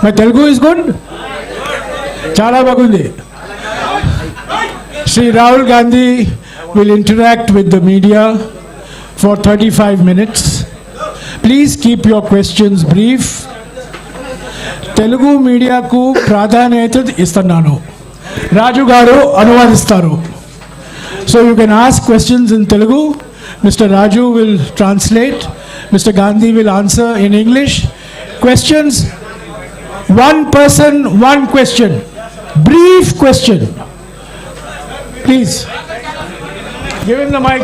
My Telugu is good? Chala bagundi. Shri Rahul Gandhi will interact with the media for 35 minutes. Please keep your questions brief. Telugu media ku pradhanayata istannanu. Raju garu anuvadistaru. So you can ask questions in Telugu. Mr. Raju will translate. Mr. Gandhi will answer in English. Questions, one person, one question. Brief question. Please. Give him the mic.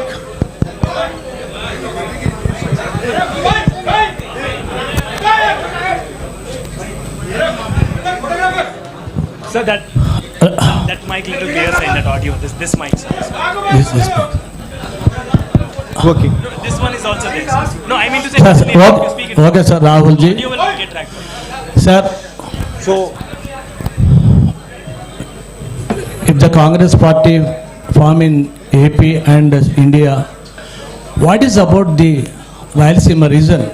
Sir, that mic little clear side, that audio. This mic, sir. This mic. Okay. This one is also there, sir. No, I mean to say, Sir, if you speak it, okay, sir, Rahul ji. you will get tracked. Sir, So, if the Congress party form in AP and India, what is about the Rayalaseema region?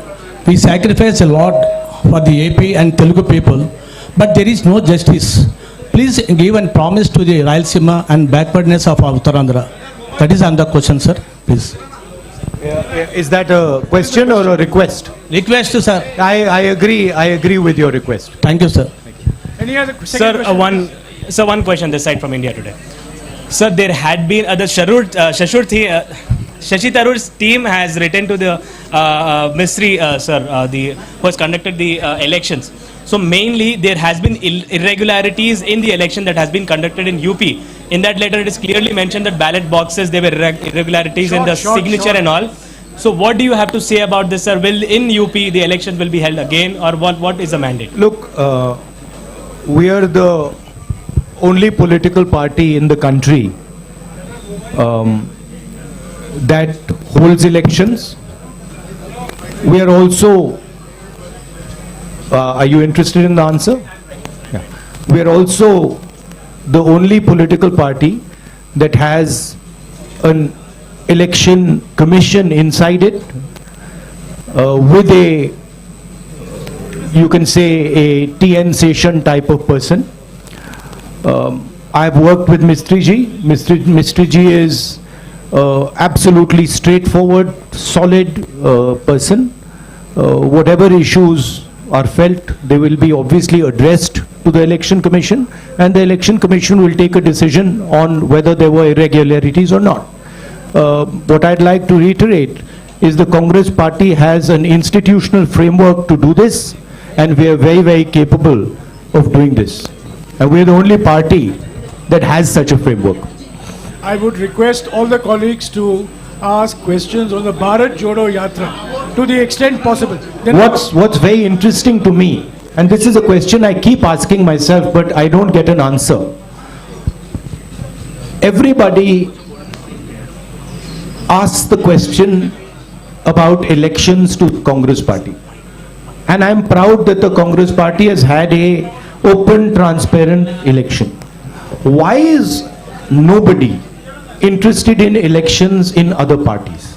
We sacrifice a lot for the AP and Telugu people, but there is no justice. Please give and promise to the Rayalaseema and backwardness of Uttarandhra. That is on the question, sir. Please. is that a question or a request? Request, sir. I agree with your request. Thank you, sir. Any other second Sir, question? one question this side from India today. Sir, there had been Shashi Tharoor's team has written to the ministry, sir, who has conducted the elections. So mainly there has been irregularities in the election that has been conducted in UP. In that letter, it is clearly mentioned that ballot boxes, there were irregularities in the signature and all. So what do you have to say about this, sir? Will in UP the election will be held again, or what is the mandate? Look, we are the only political party in the country that holds elections. We are also, are you interested in the answer? Yeah. We are also the only political party that has an election commission inside it with a, you can say, a TN session type of person. I've worked with Mistry Ji. Mistry Ji is absolutely straightforward, solid person. Whatever issues are felt, they will be obviously addressed to the election commission, and the election commission will take a decision on whether there were irregularities or not. What I'd like to reiterate is the Congress party has an institutional framework to do this, and we are very, very capable of doing this. And we are the only party that has such a framework. I would request all the colleagues to ask questions on the Bharat Jodo Yatra to the extent possible. Then What's very interesting to me, and this is a question I keep asking myself, but I don't get an answer. Everybody asks the question about elections to Congress party. And I'm proud that the Congress party has had a open, transparent election. Why is nobody interested in elections in other parties?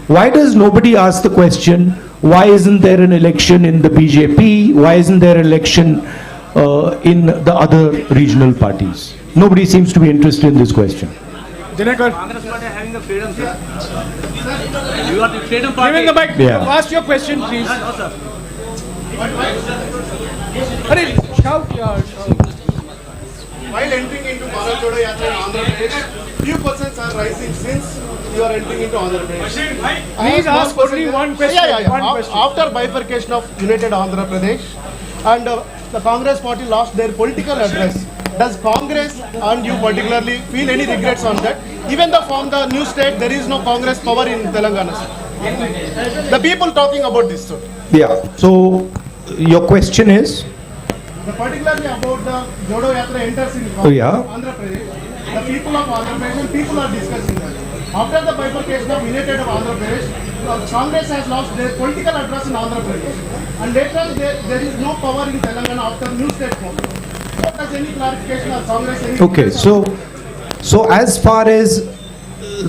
Why does nobody ask the question, why isn't there an election in the BJP? Why isn't there an election in the other regional parties? Nobody seems to be interested in this question. Dinakar, Congress party having the freedom, sir. You are the freedom party. give him the mic. Yeah. Ask your question, please. No, sir. Hurry, shout, shout. While entering into Bharat Jodo Yatra in Andhra Pradesh, few persons are rising since you are entering into Andhra Pradesh. Please ask only one question. One question. After bifurcation of United Andhra Pradesh and the Congress party lost their political address, does Congress and you particularly feel any regrets on that? Even though from the new state there is no Congress power in Telangana, sir. The people talking about this, sir. Yeah. So your question is? Particularly about the Jodo Yatra enters in Yeah. Andhra Pradesh, the people of Andhra Pradesh, people are discussing that. After the bifurcation of United of Andhra Pradesh, Congress has lost their political address in Andhra Pradesh, and later there is no power in Telangana after new state form. Does any clarification of Congress? Okay, so as far as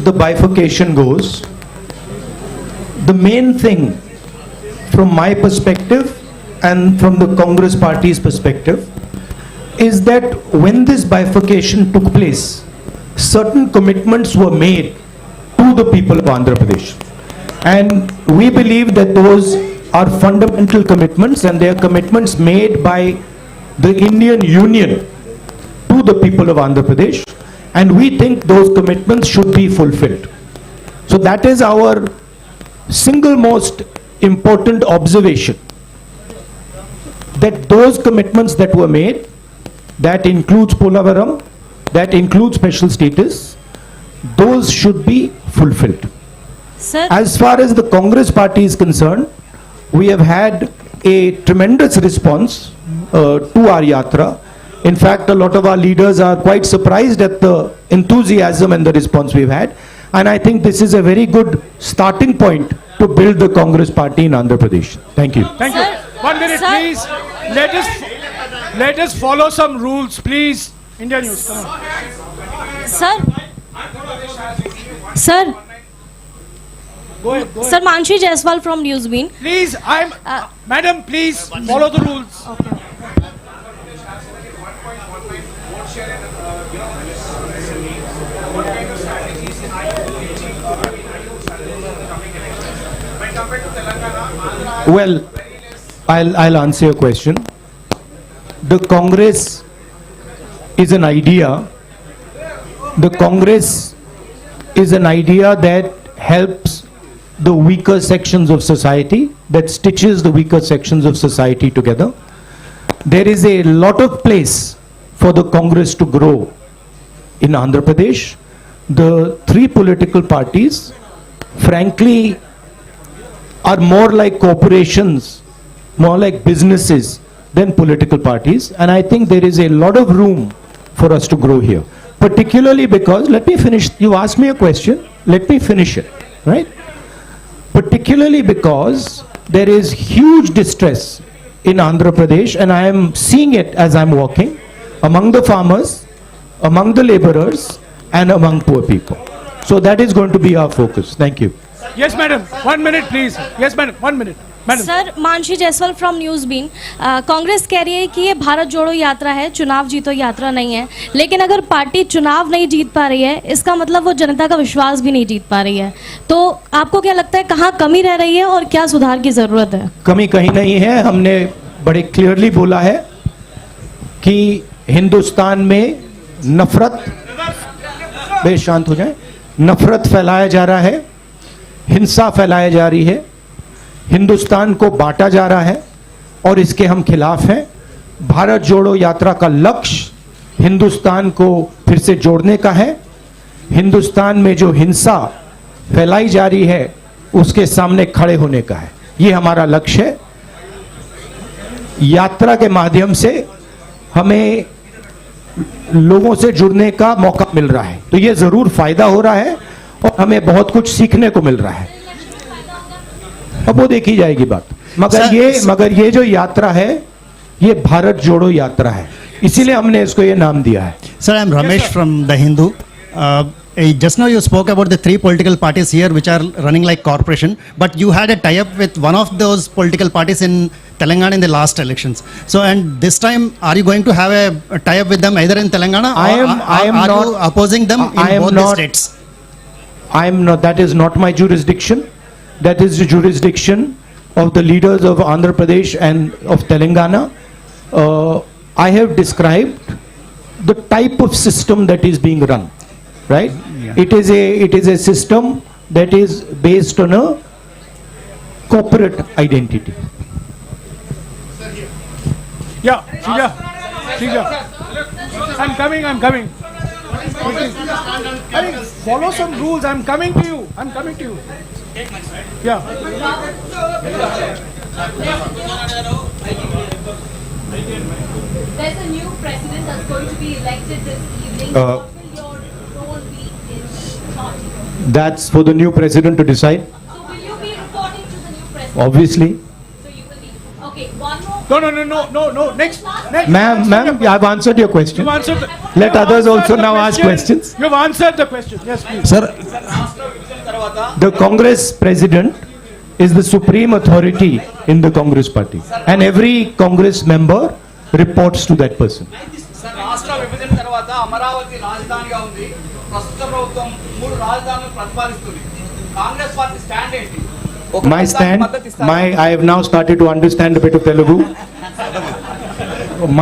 the bifurcation goes, the main thing from my perspective and from the Congress party's perspective is that when this bifurcation took place, certain commitments were made to the people of Andhra Pradesh. And we believe that those are fundamental commitments, and they are commitments made by the Indian Union to the people of Andhra Pradesh, and we think those commitments should be fulfilled. So that is our single most important observation, that those commitments that were made, that includes Polavaram, that includes special status, those should be fulfilled. Sir, As far as the Congress party is concerned, we have had a tremendous response to our yatra. In fact, a lot of our leaders are quite surprised at the enthusiasm and the response we've had. And I think this is a very good starting point to build the Congress party in Andhra Pradesh. Thank you. Thank Sir, you. 1 minute, sir. please. Let us follow some rules, please. India News, come on. sir, Go ahead, go ahead. sir, Manshi Jaiswal from Newsbeat. Please, Madam, please follow the rules. Well, I'll answer your question. The Congress is an idea. The Congress is an idea that helps the weaker sections of society, that stitches the weaker sections of society together. There is a lot of place for the Congress to grow in Andhra Pradesh. The three political parties, frankly, are more like corporations, more like businesses than political parties. And I think there is a lot of room for us to grow here. Particularly because, let me finish, you asked me a question, let me finish it, right? Particularly because there is huge distress in Andhra Pradesh, and I am seeing it as I'm walking, among the farmers, among the laborers, and among poor people. So that is going to be our focus. Thank you. Yes, madam. 1 minute, please. Yes, madam. 1 minute. Madam. Sir, Mansi Jaiswal from Newsbeen. Congress कह रही है कि ये भारत जोड़ो यात्रा है, चुनाव जीतो यात्रा नहीं है. लेकिन अगर पार्टी चुनाव नहीं जीत पा रही है, इसका मतलब वो जनता का विश्वास भी नहीं जीत पा रही है. तो आपको क्या लगता है, कहाँ कमी रह रही है और क्या सुधार की जरूरत है? कमी कहीं नहीं है. हमने बड़े क्लियरली बोला है कि हिंदुस्तान में नफरत, बे शांत हो जाए, नफरत फैलाया जा रहा है, हिंसा फैलाई जा रही है, हिंदुस्तान को बांटा जा रहा है, और इसके हम खिलाफ हैं. भारत जोड़ो यात्रा का लक्ष्य हिंदुस्तान को फिर से जोड़ने का है. हिंदुस्तान में जो हिंसा फैलाई जा रही है उसके सामने खड़े होने का है. ये हमारा लक्ष्य है. यात्रा के माध्यम से हमें लोगों से जुड़ने का मौका मिल रहा है, तो ये जरूर फायदा हो रहा है और हमें बहुत कुछ सीखने को मिल रहा है. अब वो देखी जाएगी बात. मगर ये जो यात्रा है ये भारत जोड़ो यात्रा है, इसीलिए हमने इसको ये नाम दिया है. Sir, I am Ramesh from The Hindu. Just now you spoke about the three political parties here which are running like corporation, but you had a tie-up with one of those political parties in Telangana in the last elections. So, and this time, are you going to have a tie-up with them either in Telangana or are you opposing them in both the states? I am not. That is not my jurisdiction. That is the jurisdiction of the leaders of Andhra Pradesh and of Telangana. I have described the type of system that is being run, right? Yeah. It is a system that is based on a corporate identity. Yeah, Srija. I'm coming. Hey, follow some rules. I'm coming to you. Yeah. There's a new president that's going to be elected this evening. What will your role be in party? That's for the new president to decide. So will you be reporting to the new president? Obviously. So you will be. Okay, one more. No. Next. Ma'am, I've answered your question. You've answered Let others also now ask questions. You've answered the question. Yes, please. Sir, The Congress president is the supreme authority in the Congress party. And every Congress member reports to that person. Sir రాష్ట్ర విభజన తర్వాత అమరావతి రాజధానిగా ఉంది. ప్రస్తుత ప్రభుత్వం 3 రాజధానులను ప్రతిపాదిస్తుంది. Congress party stand ఏంటి? My stand, I have now started to understand a bit of Telugu.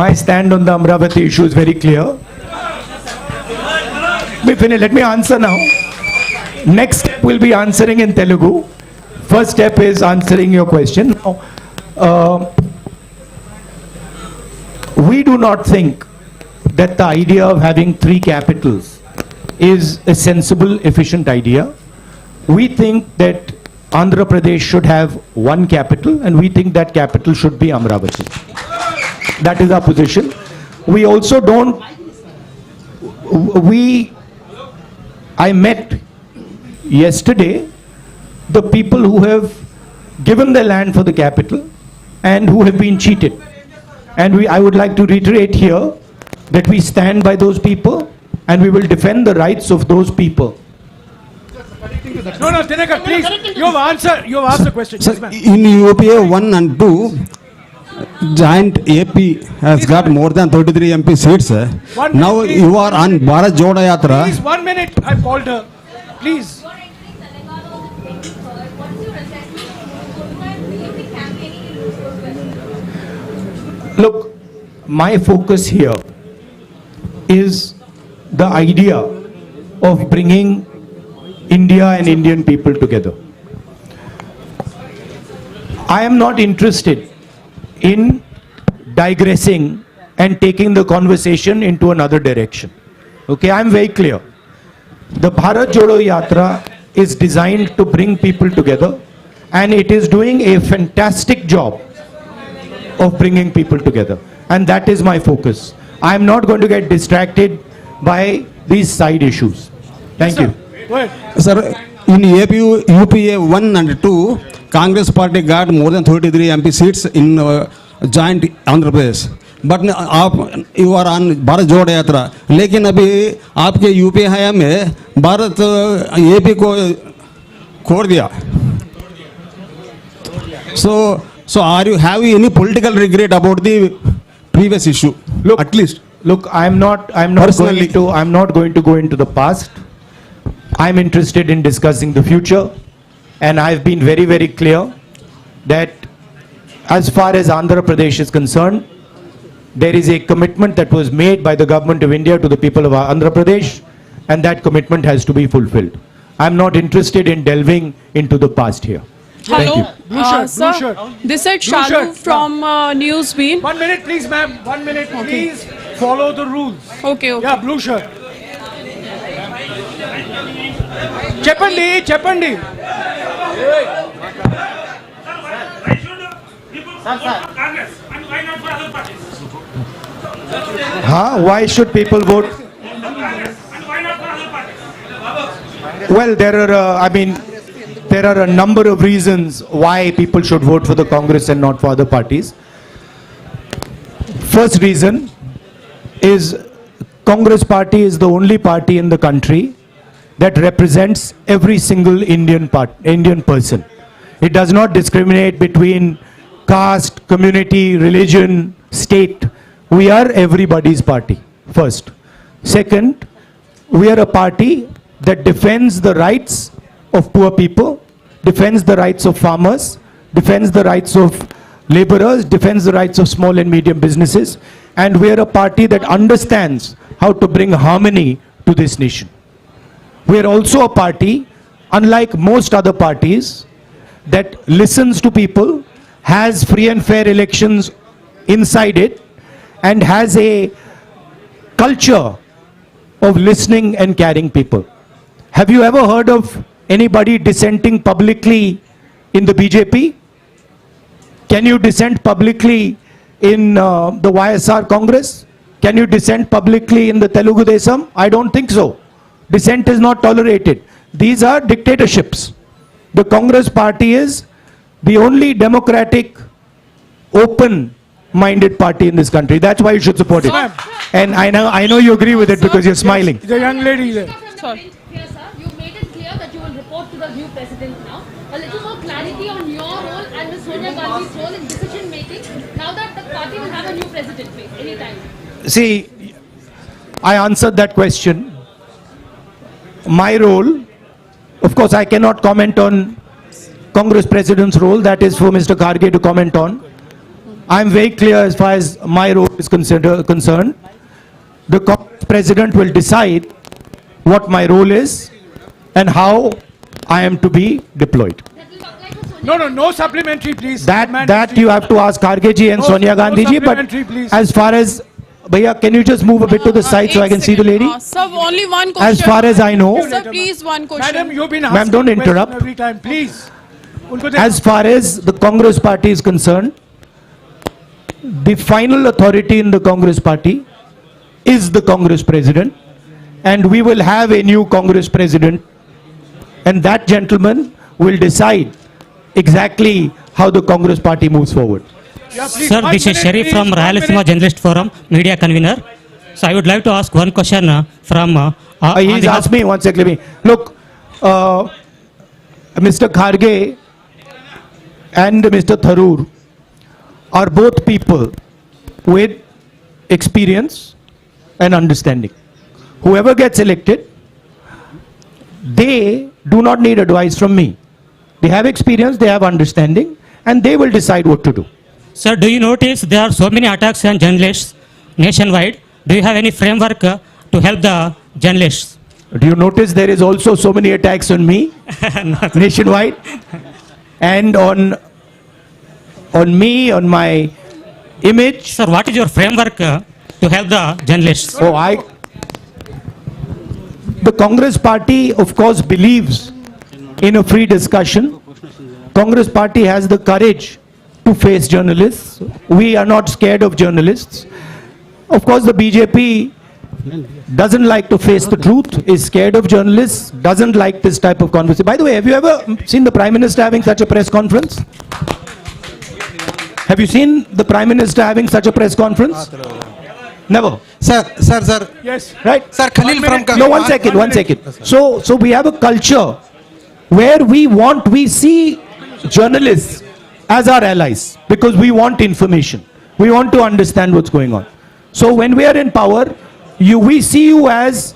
My stand on the Amravati issue is very clear. Let me answer now. Next step will be answering in Telugu. First step is answering your question. We do not think that the idea of having 3 capitals is a sensible, efficient idea. We think that Andhra Pradesh should have 1 capital, and we think that capital should be Amravati. That is our position. We also don't, I met yesterday the people who have given their land for the capital and who have been cheated. And I would like to reiterate here that we stand by those people and we will defend the rights of those people. No, Dinakar, please. You have asked the question. Sir, Yes, ma'am. in UPA 1 and 2, joint AP has got more than 33 MP seats. Sir. Now please. you are on Bharat Jodo Yatra. Please, 1 minute. I've called her. Please. You are entering Telangana on the 23rd. What is your assessment? Will you be campaigning in those questions? Look, my focus here is the idea of bringing India and Indian people together. I am not interested in digressing and taking the conversation into another direction. Okay, I am very clear. The Bharat Jodo Yatra is designed to bring people together, and it is doing a fantastic job of bringing people together. And that is my focus. I am not going to get distracted by these side issues. Thank you. Go ahead. Sir, in UPA 1 and 2, Congress party got more than 33 MP seats in joint Andhra Pradesh. But आप you are on Bharat जोड़ो यात्रा, लेकिन अभी आपके UP हया में Bharat AP को छोड़ दिया. So are you having any political regret about the previous issue? Look, At least. Look, I'm not Personally. going to go into the past. I'm interested in discussing the future, and I've been very, very clear that as far as Andhra Pradesh is concerned, there is a commitment that was made by the government of India to the people of Andhra Pradesh, and that commitment has to be fulfilled. I'm not interested in delving into the past here. Thank you. Blue shirt, blue Sir, shirt. this is Blue Shalu shirt. from Newsbeat. 1 minute, please, ma'am. 1 minute, please. Follow the rules. Okay. Yeah, blue shirt. Cheppandi. Why should people vote? Well, there are a number of reasons why people should vote for the Congress and not for other parties. First reason is Congress party is the only party in the country that represents every single Indian person. It does not discriminate between caste, community, religion, state. We are everybody's party, first. Second, we are a party that defends the rights of poor people, defends the rights of farmers, defends the rights of laborers, defends the rights of small and medium businesses, and we are a party that understands how to bring harmony to this nation. We are also a party, unlike most other parties, that listens to people, has free and fair elections inside it, and has a culture of listening and caring people. Have you ever heard of anybody dissenting publicly in the BJP? Can you dissent publicly in the YSR Congress? Can you dissent publicly in the Telugu Desam? I don't think so. Dissent is not tolerated. These are dictatorships. The Congress party is the only democratic, open-minded party in this country. That's why you should support it. And I know you agree with it because you're smiling. The young lady there. Sorry. Here, sir, you made it clear that you will report to the new president now. A little more clarity only on your role and Ms. Sonia Gandhi's role in decision making now that the party will have a new president anytime? See, I answered that question. My role, of course, I cannot comment on Congress President's role. That is for Mr. Kharge to comment on. I am very clear as far as my role is concerned. The Congress President will decide what my role is and how I am to be deployed. That will apply to Sonia. No supplementary, please. That you have to ask Kharge ji and Sonia Gandhi ji. But supplementary, please. as far as, Bhaiya, can you just move a bit to the side so I can see the lady? Sir, only one question. As far as I know, Sir, please, one question. Madam, you've been Ma'am, asking don't question interrupt. every time, please. Unko as far as the Congress party is concerned, the final authority in the Congress party is the Congress President, and we will have a new Congress President, and that gentleman will decide exactly how the Congress party moves forward. Yeah, please. Sir, 1 this is minute, Sharif please, from 1 Rayalaseema minute. Journalist Forum, media convener. So I would like to ask one question from... on He's behalf- asked me, one second, let me. Look, Mr. Kharge and Mr. Tharoor are both people with experience and understanding. Whoever gets elected, they do not need advice from me. They have experience, they have understanding, and they will decide what to do. Sir, do you notice there are so many attacks on journalists nationwide? Do you have any framework to help the journalists? Do you notice there is also so many attacks on me nationwide and on me, on my image? Sir, what is your framework to help the journalists? The Congress party, of course, believes in a free discussion. Congress party has the courage to face journalists. We are not scared of journalists. Of course, the BJP doesn't like to face the truth, is scared of journalists, doesn't like this type of conversation. By the way, have you ever seen the Prime Minister having such a press conference? Have you seen the Prime Minister having such a press conference? Never. Sir. Yes. Right? Sir, Khalil from... No, one second. So we have a culture where we see journalists as our allies because we want information. We want to understand what's going on. So when we are in power, we see you as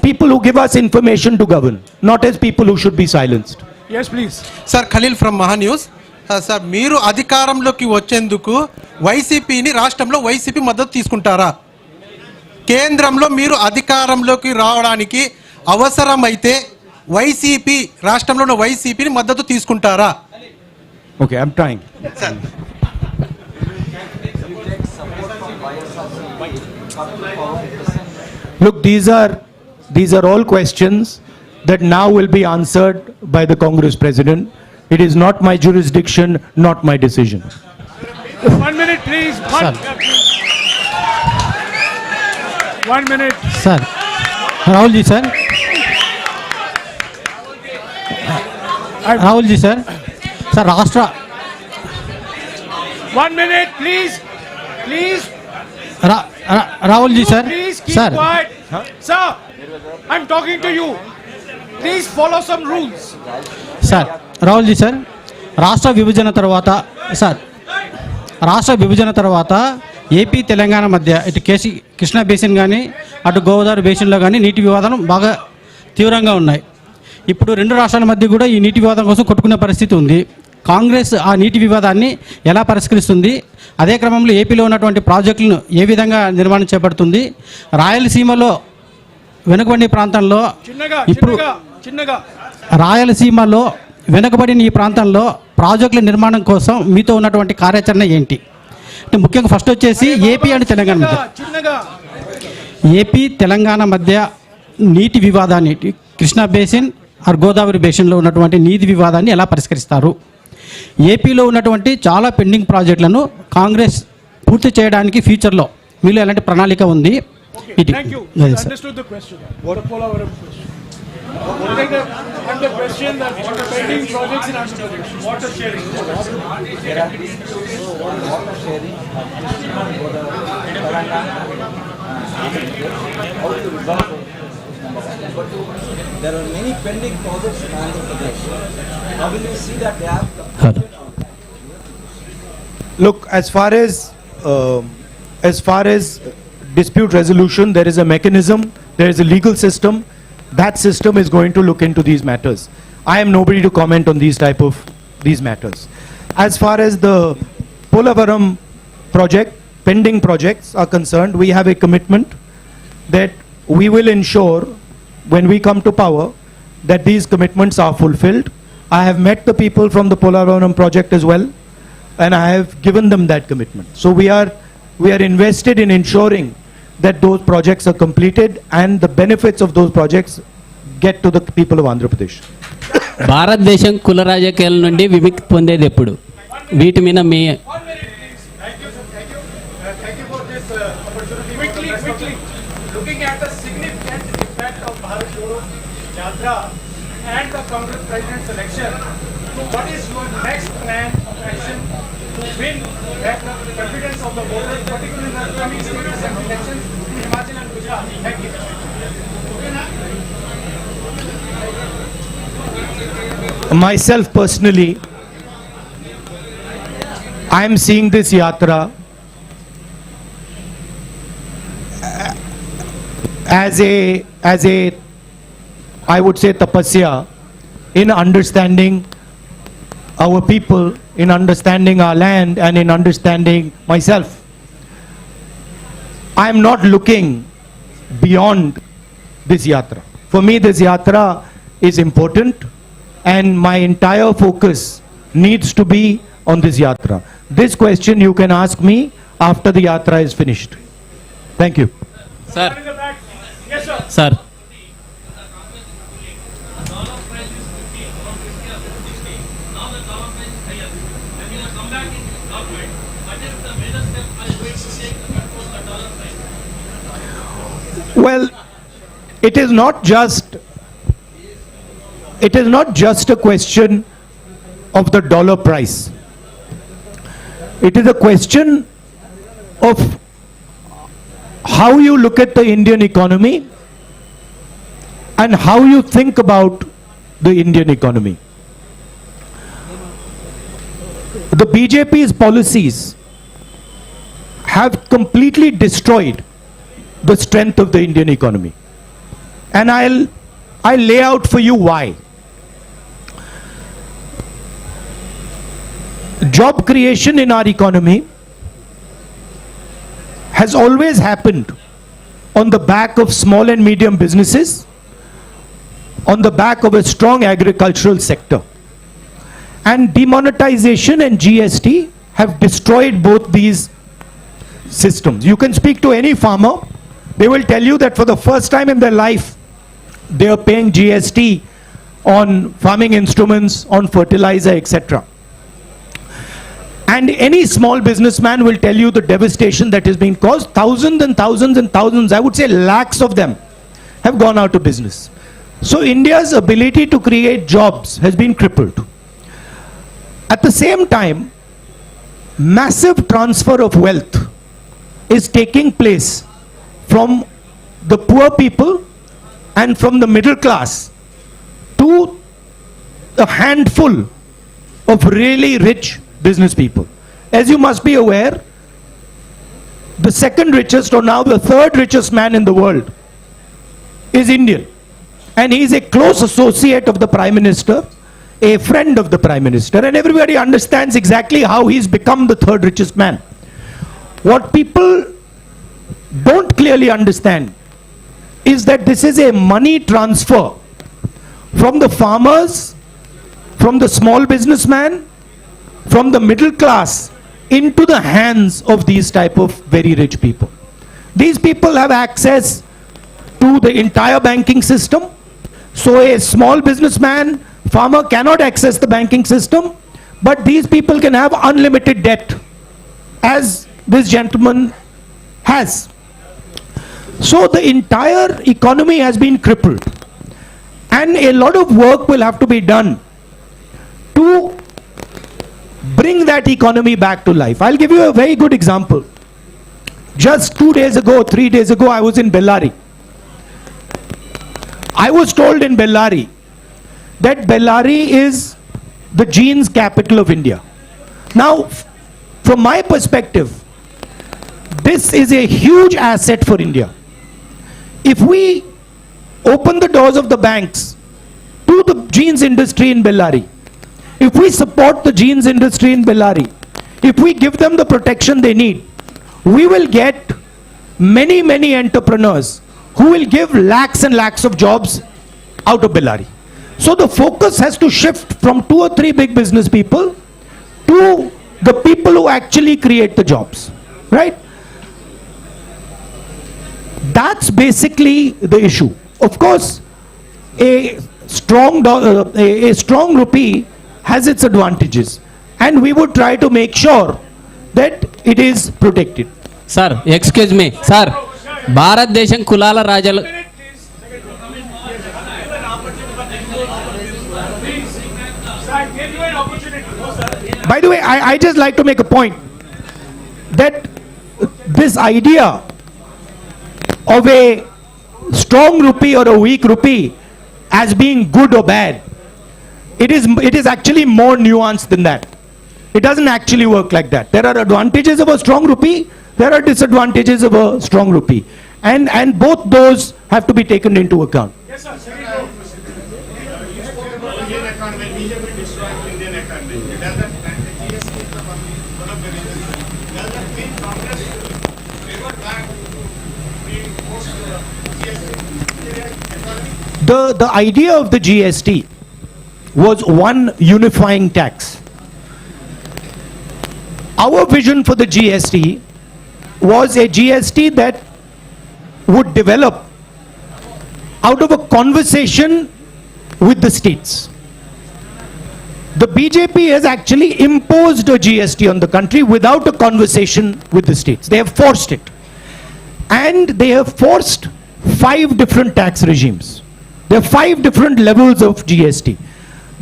people who give us information to govern, not as people who should be silenced. Yes, please. Sir, Khalil from Mahanews. Sir, మీరు అధికారంలోకి వచ్చేందుకు వైసీపీని రాష్ట్రంలో YCP మద్దతు తీసుకుంటారా? కేంద్రంలో మీరు అధికారంలోకి రావడానికి అవసరమైతే వైసీపీ రాష్ట్రంలో ఉన్న వైసీపీని మద్దతు తీసుకుంటారా? Okay, I'm trying. Sir. Look, these are all questions that now will be answered by the Congress President. It is not my jurisdiction, not my decision. 1 minute, please. 1 minute. Sir, Rahul ji, sir. Rahul ji, sir. Sir, Rashtra... 1 minute, please. Please. Rahul ji, sir. Please keep Sir. quiet. Sir, I'm talking to you. Please follow some rules. Sir Rahul ji sir రాష్ట్ర విభజన తర్వాత AP Telangana మధ్య ఇటు Krishna basin కానీ అటు గోదావరి బేసిన్లో కానీ నీటి వివాదాలు బాగా తీవ్రంగా ఉన్నాయి. ఇప్పుడు రెండు రాష్ట్రాల మధ్య కూడా ఈ నీటి వివాదం కోసం కొట్టుకునే పరిస్థితి ఉంది. కాంగ్రెస్ ఆ నీటి వివాదాన్ని ఎలా పరిష్కరిస్తుంది? అదే క్రమంలో ఏపీలో ఉన్నటువంటి ప్రాజెక్టులను ఏ విధంగా నిర్మాణం చేపడుతుంది? రాయలసీమలో వెనుకబడిన ప్రాంతంలో ఇప్పుడు రాయలసీమలో వెనుకబడిన ఈ ప్రాంతంలో ప్రాజెక్టుల నిర్మాణం కోసం మీతో ఉన్నటువంటి కార్యాచరణ ఏంటి? అంటే ముఖ్యంగా ఫస్ట్ వచ్చేసి ఏపీ అండ్ తెలంగాణ మధ్య నీటి వివాదాన్ని కృష్ణా బేసిన్ ఆర్ గోదావరి బేసిన్లో ఉన్నటువంటి నీటి వివాదాన్ని ఎలా పరిష్కరిస్తారు? ఏపీలో ఉన్నటువంటి చాలా పెండింగ్ ప్రాజెక్టులను కాంగ్రెస్ పూర్తి చేయడానికి ఫ్యూచర్లో మీలో ఎలాంటి ప్రణాళిక ఉంది? Thank you. Understood the question. What a follow-up question. And the question that pending projects in Andhra Pradesh. Water sharing. There are many pending projects in Andhra Pradesh. How will you see that they have? Look, as far as dispute resolution, there is a mechanism, there is a legal system. That system is going to look into these matters. I am nobody to comment on these matters. As far as the Polavaram project, pending projects are concerned, we have a commitment that we will ensure when we come to power that these commitments are fulfilled. I have met the people from the Polavaram project as well, and I have given them that commitment. So we are invested in ensuring that those projects are completed and the benefits of those projects get to the people of Andhra Pradesh. భారతదేశం కుల రాజకీయాల నుండి విముక్తి పొందేది ఎప్పుడు? వీటి మీద మీ Quickly, looking at the significant impact of Bharat Jodo Yatra and the Congress President's election, what is your next plan of action to win back the confidence of the voters, particularly in the coming state assembly elections in Himachal and Gujarat? Thank you. Myself personally, I am seeing this yatra as a I would say tapasya in understanding our people, in understanding our land, and in understanding myself. I am not looking beyond this yatra. For me, this yatra is important, and my entire focus needs to be on this yatra. This question you can ask me after the yatra is finished. Thank you. Sir. Sir. Well, it is not just a question of the dollar price. It is a question of how you look at the Indian economy and how you think about the Indian economy. The BJP's policies have completely destroyed the strength of the Indian economy. And I'll lay out for you why. Job creation in our economy has always happened on the back of small and medium businesses, on the back of a strong agricultural sector. And demonetization and GST have destroyed both these systems. You can speak to any farmer, they will tell you that for the first time in their life, they are paying GST on farming instruments, on fertilizer, etc. And any small businessman will tell you the devastation that has been caused. Thousands and thousands and thousands, I would say lakhs of them, have gone out of business. So India's ability to create jobs has been crippled. At the same time, massive transfer of wealth is taking place from the poor people and from the middle class to a handful of really rich business people. As you must be aware, the second richest, or now the third richest man in the world is Indian. And he is a close associate of the Prime Minister, a friend of the Prime Minister, and everybody understands exactly how he's become the third richest man. What people don't clearly understand is that this is a money transfer from the farmers, from the small businessman, from the middle class into the hands of these type of very rich people. These people have access to the entire banking system. So a small businessman, farmer cannot access the banking system, but these people can have unlimited debt, as this gentleman has. So the entire economy has been crippled, and a lot of work will have to be done to bring that economy back to life. I'll give you a very good example. Just 2 days ago, 3 days ago, I was in Bellary. I was told in Bellary that Bellary is the jeans capital of India. Now, from my perspective, this is a huge asset for India. If we open the doors of the banks to the jeans industry in Bellary, if we support the jeans industry in Bellary, if we give them the protection they need, we will get many entrepreneurs who will give lakhs and lakhs of jobs out of Bellary. So the focus has to shift from 2 or 3 big business people to the people who actually create the jobs, right? That's basically the issue. Of course, a strong rupee has its advantages, and we would try to make sure that it is protected. Sir, excuse me, sir. భారతదేశం కులాల రాజాలు By the way, I just like to make a point that this idea of a strong rupee or a weak rupee as being good or bad, it is actually more nuanced than that. It doesn't actually work like that. There are advantages of a strong rupee, there are disadvantages of a strong rupee, and both those have to be taken into account. Yes, sir. The idea of the GST was one unifying tax. Our vision for the GST was a GST that would develop out of a conversation with the states. The BJP has actually imposed a GST on the country without a conversation with the states. They have forced it. And they have forced 5 different tax regimes. There are 5 different levels of GST.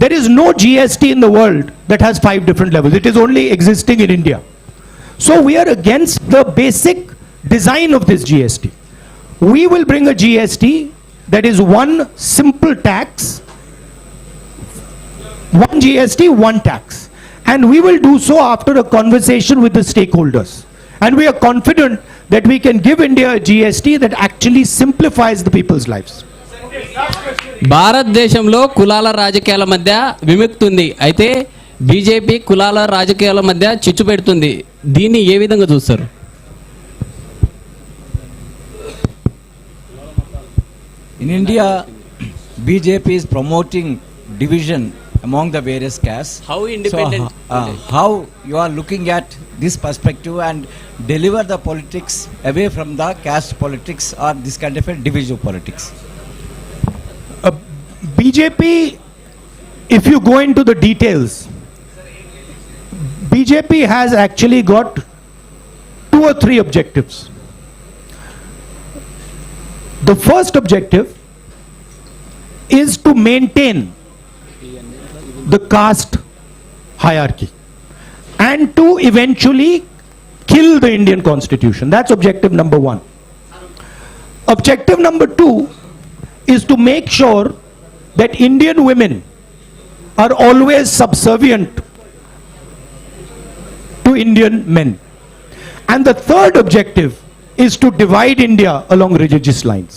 There is no GST in the world that has 5 different levels. It is only existing in India. So we are against the basic design of this GST. We will bring a GST that is one simple tax, one GST, one tax. And we will do so after a conversation with the stakeholders. And we are confident that we can give India a GST that actually simplifies the people's lives. భారతదేశంలో కులాల రాజకీయాల మధ్య విముక్తి ఉంది. అయితే BJP కులాల రాజకీయాల మధ్య చిచ్చు పెడుతుంది. దీన్ని ఏ విధంగా చూస్తారు? In India, BJP is promoting division among the various castes. How independent? So, how you are looking at this perspective and deliver the politics away from the caste politics or this kind of a divisive politics? BJP, if you go into the details, BJP has actually got 2 or 3 objectives. The first objective is to maintain the caste hierarchy and to eventually kill the Indian constitution. That's objective number 1. Objective number 2 is to make sure that Indian women are always subservient to Indian men. And the third objective is to divide India along religious lines.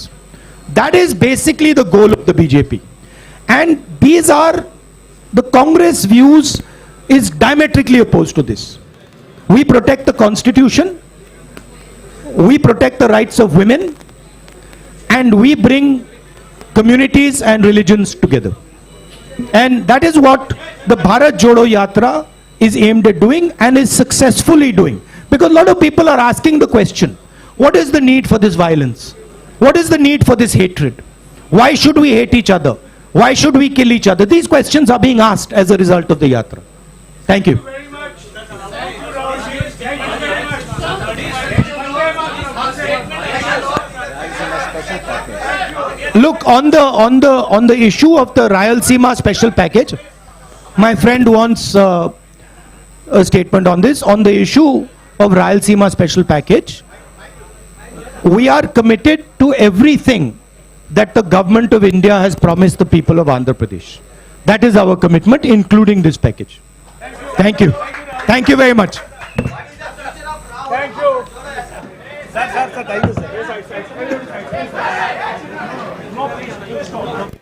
That is basically the goal of the BJP. And these are the Congress views is diametrically opposed to this. We protect the constitution, we protect the rights of women, and we bring communities and religions together. And that is what the Bharat Jodo Yatra is aimed at doing and is successfully doing. Because a lot of people are asking the question, what is the need for this violence? What is the need for this hatred? Why should we hate each other? Why should we kill each other? These questions are being asked as a result of the Yatra. Thank you. Very much. Thank you, Rahul. Thank you very much. Look, on the issue of the Rayalaseema special package, my friend wants a statement on this. On the issue of Rayalaseema special package, we are committed to everything that the government of India has promised the people of Andhra Pradesh. That is our commitment, including this package. Thank you. Thank you very much. Thank you. Sir, thank you, sir. No, please stop.